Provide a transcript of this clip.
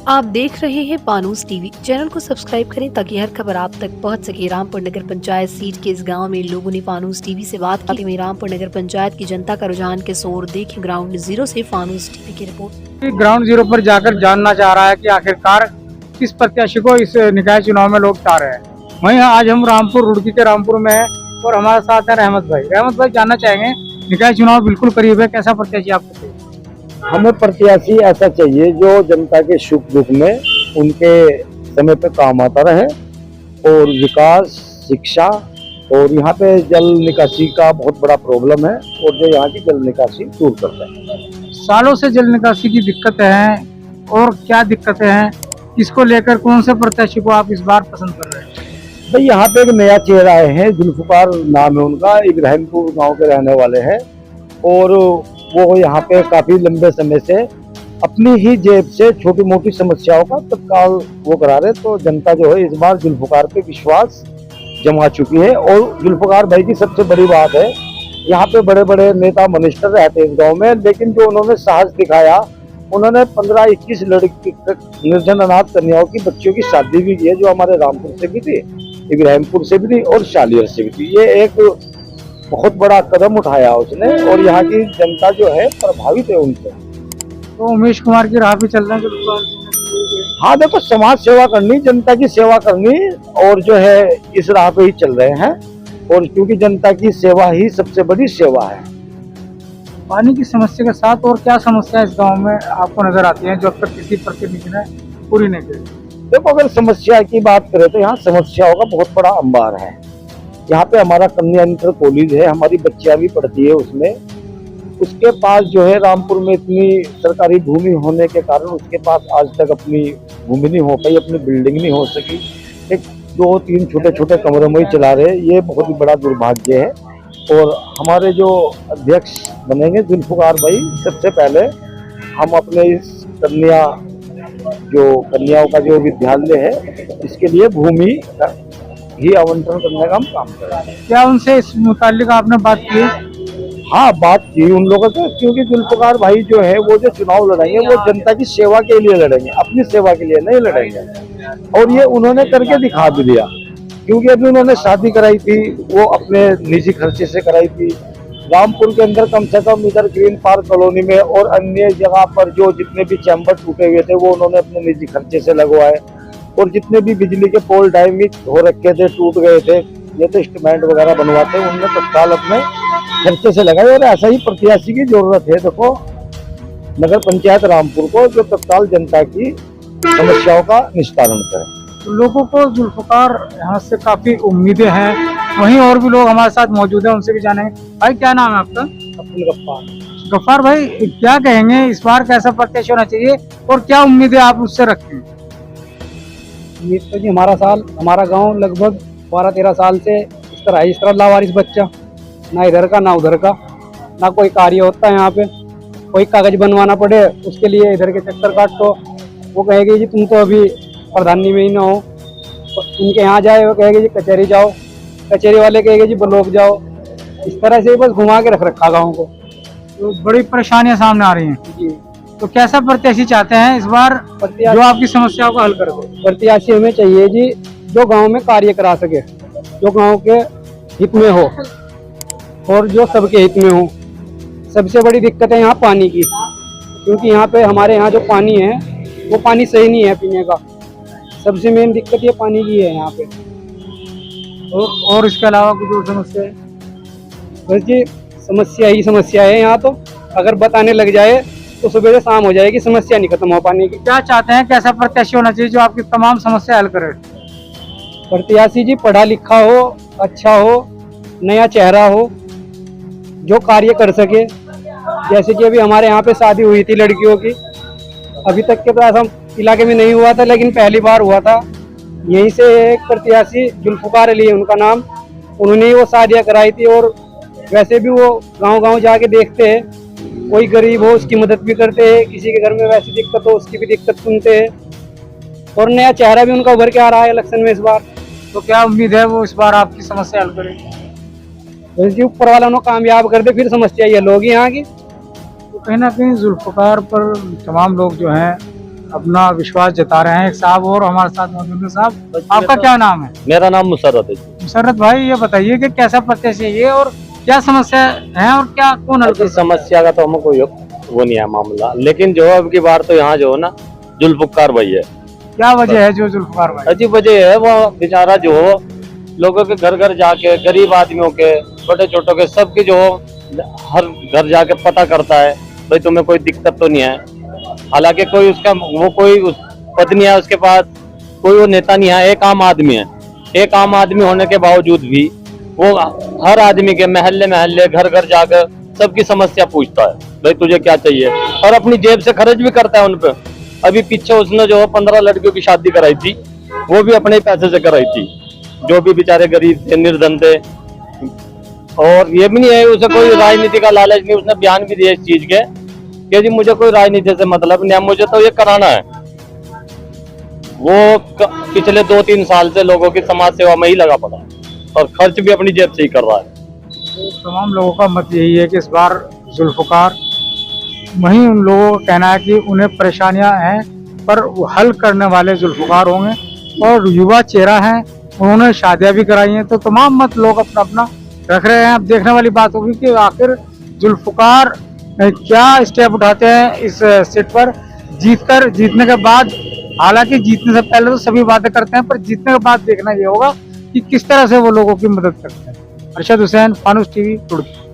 आप देख रहे हैं पानूस टीवी। चैनल को सब्सक्राइब करें ताकि हर खबर आप तक पहुंच सके। रामपुर नगर पंचायत सीट के इस गांव में लोगों ने पानूस टीवी से बात की। में रामपुर नगर पंचायत की जनता का रुझान किस ओर, देखें ग्राउंड जीरो से पानूस टीवी की रिपोर्ट। ग्राउंड जीरो पर जाकर जानना चाह रहा है कि आखिरकार किस प्रत्याशी को इस निकाय चुनाव में लोग चाह रहे हैं। वहीं आज हम रामपुर रुड़की के रामपुर में हैं और हमारे साथ है रहमत भाई। रहमत भाई, जानना चाहेंगे, निकाय चुनाव बिल्कुल करीब है, कैसा प्रत्याशी आपको चाहिए? हमें प्रत्याशी ऐसा चाहिए जो जनता के सुख दुख में उनके समय पे काम आता रहे और विकास, शिक्षा और यहाँ पे जल निकासी का बहुत बड़ा प्रॉब्लम है और जो यहाँ की जल निकासी दूर करता है। सालों से जल निकासी की दिक्कतें हैं और क्या दिक्कतें हैं, इसको लेकर कौन से प्रत्याशी को आप इस बार पसंद कर रहे हैं? भाई यहाँ पे एक नया चेहरा आए हैं, जुल्फकार नाम है उनका, इब्राहिमपुर गांव के रहने वाले हैं और वो यहाँ पे काफी लंबे समय से अपनी ही जेब से छोटी मोटी समस्याओं का तत्काल वो करा रहे। तो जनता जो है इस बार जुल्फकार पे विश्वास जमा चुकी है और जुल्फकार भाई की सबसे बड़ी बात है, यहाँ पे बड़े बड़े नेता मिनिस्टर रहते हैं इस गाँव में, लेकिन जो उन्होंने साहस दिखाया, उन्होंने 15-21 लड़की निर्धन अनाथ कन्याओं की बच्चियों की शादी भी की है, जो हमारे रामपुर से भी थी, इब्राहिमपुर से भी थी और शालियर से भी थी। ये एक बहुत बड़ा कदम उठाया उसने और यहाँ की जनता जो है प्रभावित है उनसे। तो उमेश कुमार की राह पे चल रहे हैं। हाँ देखो, समाज सेवा करनी, जनता की सेवा करनी और जो है इस राह पे ही चल रहे हैं और क्योंकि जनता की सेवा ही सबसे बड़ी सेवा है। पानी की समस्या के साथ और क्या समस्या इस गांव में आपको नजर आती है जो अब तक किसी प्रतिनिधि ने पूरी नहीं की? देखो, अगर समस्या की बात करें तो यहाँ समस्याओं का बहुत बड़ा अंबार है। यहाँ पे हमारा कन्या इंटर कॉलेज है, हमारी बच्चियां भी पढ़ती है उसमें। उसके पास जो है रामपुर में इतनी सरकारी भूमि होने के कारण उसके पास आज तक अपनी भूमि नहीं हो पाई, अपनी बिल्डिंग नहीं हो सकी। एक 2-3 छोटे छोटे कमरों में ही चला रहे, ये बहुत ही बड़ा दुर्भाग्य है। और हमारे जो अध्यक्ष बनेंगे जुल्फकार भाई, सबसे पहले हम अपने इस कन्याओं का जो विद्यालय है इसके लिए भूमि ही आवंटन करने का हम काम करें। क्या उनसे इस मुतालिक आपने बात की? हाँ, बात की उन लोगों से, क्योंकि जुल्फकार भाई जो है वो जो चुनाव लड़ेंगे वो जनता की सेवा के लिए लड़ेंगे, अपनी सेवा के लिए नहीं लड़ेंगे। और ये उन्होंने करके दिखा भी दिया, क्योंकि अभी उन्होंने शादी कराई थी, वो अपने निजी खर्चे से कराई थी। रामपुर के अंदर कम से कम इधर ग्रीन पार्क कॉलोनी में और अन्य जगह पर जो जितने भी चैम्बर टूटे हुए थे वो उन्होंने अपने निजी खर्चे से लगवाए और जितने भी बिजली के पोल डायमिट हो रखे थे, टूट गए थे, ये तो इंस्ट्रूमेंट वगैरह बनवाते हैं, उनने तत्काल अपने खर्चे से लगाए। और ऐसा ही प्रत्याशी की जरूरत है। देखो, नगर पंचायत रामपुर को जो तत्काल जनता की समस्याओं का निस्तारण करे। तो लोगों को जुल्फकार यहाँ से काफी उम्मीदें हैं। वहीं और भी लोग हमारे साथ मौजूद हैं, उनसे भी जानेंगे। भाई, क्या नाम है आपका? अब्दुल गफ्फार। गफ्फार भाई, क्या कहेंगे, इस बार कैसा प्रत्याशी होना चाहिए और क्या उम्मीदें आप उससे रखते हैं? ये तो जी हमारा गांव लगभग 12-13 साल से इस तरह लावारिस बच्चा, ना इधर का ना उधर का, ना कोई कार्य होता है। यहाँ पे कोई कागज बनवाना पड़े उसके लिए इधर के चक्कर काट, तो वो कहेगी जी तुम तो अभी प्रधानी में ही ना हो, तो उनके यहाँ जाए वो कहेगी जी कचहरी जाओ, कचहरी वाले कहेंगे जी ब्लॉक जाओ। इस तरह से बस घुमा के रख रखा गाँव को। तो बड़ी परेशानियां सामने आ रही हैं जी। तो कैसा प्रत्याशी चाहते हैं इस बार जो आपकी समस्याओं को हल कर दे? प्रत्याशी हमें चाहिए जी जो गांव में कार्य करा सके, जो गांव के हित में हो और जो सबके हित में हो। सबसे बड़ी दिक्कत है यहाँ पानी की, क्योंकि यहाँ पे हमारे यहाँ जो पानी है वो पानी सही नहीं है पीने का। सबसे मेन दिक्कत ये पानी की है यहाँ पे। और इसके अलावा कुछ और समस्या है? बस जी समस्या ही समस्या है यहाँ। तो अगर बताने लग जाए तो सुबह से शाम हो जाएगी, समस्या नहीं खत्म हो पाने की। क्या चाहते हैं, कैसा प्रत्याशी होना चाहिए जो आपकी तमाम समस्या हल करे? प्रत्याशी जी पढ़ा लिखा हो, अच्छा हो, नया चेहरा हो, जो कार्य कर सके। जैसे कि अभी हमारे यहाँ पे शादी हुई थी लड़कियों की, अभी तक के तो ऐसा इलाके में नहीं हुआ था, लेकिन पहली बार हुआ था। यहीं से एक प्रत्याशी जुल्फकार अली है उनका नाम, उन्होंने ही वो शादियाँ कराई थी। और वैसे भी वो गांव-गांव जाके देखते हैं, कोई गरीब हो उसकी मदद भी करते हैं, किसी के घर में वैसी दिक्कत हो उसकी भी दिक्कत सुनते हैं। और नया चेहरा भी उनका उभर के आ रहा है इलेक्शन में इस बार। तो क्या उम्मीद है वो इस बार आपकी समस्या हल करे? बल्कि ऊपर वाला उन्हें कामयाब कर दे, फिर समस्या ये लोग यहाँ की। तो कहीं ना कहीं जुल्फकार पर तमाम लोग जो हैं अपना विश्वास जता रहे हैं। एक साहब और हमारे साथ मौजूद है। साहब, आपका क्या नाम है? मेरा नाम मुसर्रत है जी। मुशर्रत भाई, ये बताइए कि कैसा प्रत्याशी है ये और क्या समस्या है और क्या कौन हल कर ऐसी समस्या का तो हमें कोई वो नहीं है मामला, लेकिन जो अब की बार तो यहाँ जो है ना जुल्फकार भाई है। क्या वजह है जो जुल्फकार भाई? अजीब वजह है, वो बेचारा जो लोगों के घर घर जाके, गरीब आदमियों के, छोटे छोटों के, सबके जो हर घर जाके पता करता है भाई तुम्हें कोई दिक्कत तो नहीं है। हालांकि कोई उसका वो कोई पद नहीं है उसके पास, कोई वो नेता नहीं है, एक आम आदमी है। एक आम आदमी होने के बावजूद भी वो हर आदमी के महल्ले महल्ले, घर घर जाकर सबकी समस्या पूछता है, भाई तुझे क्या चाहिए, और अपनी जेब से खर्च भी करता है उन पे। अभी पीछे उसने जो 15 लड़कियों की शादी कराई थी, वो भी अपने पैसे से कराई थी, जो भी बेचारे गरीब थे, निर्धन थे। और ये भी नहीं है उसे कोई राजनीति का लालच नहीं, उसने बयान भी दिया इस चीज के कि जी मुझे कोई राजनीति से मतलब नहीं है, मुझे तो ये कराना है। वो पिछले 2-3 साल से लोगों की समाज सेवा में ही लगा पड़ा और खर्च भी अपनी जेब से ही कर रहा है। तमाम लोगों का मत यही है कि इस बार जुल्फकार, वहीं उन लोगों का कहना है कि उन्हें परेशानियां हैं पर वो हल करने वाले जुल्फकार होंगे। और युवा चेहरा है, उन्होंने शादियां भी कराई हैं, तो तमाम मत लोग अपना अपना रख रहे हैं। अब देखने वाली बात होगी कि आखिर जुल्फकार क्या स्टेप उठाते हैं इस सीट पर जीतने के बाद। हालांकि जीतने से पहले तो सभी बातें करते हैं, पर जीतने के बाद देखना ये होगा कि किस तरह से वो लोगों की मदद करते हैं। अरशद हुसैन, फानूस टीवी, रुड़की।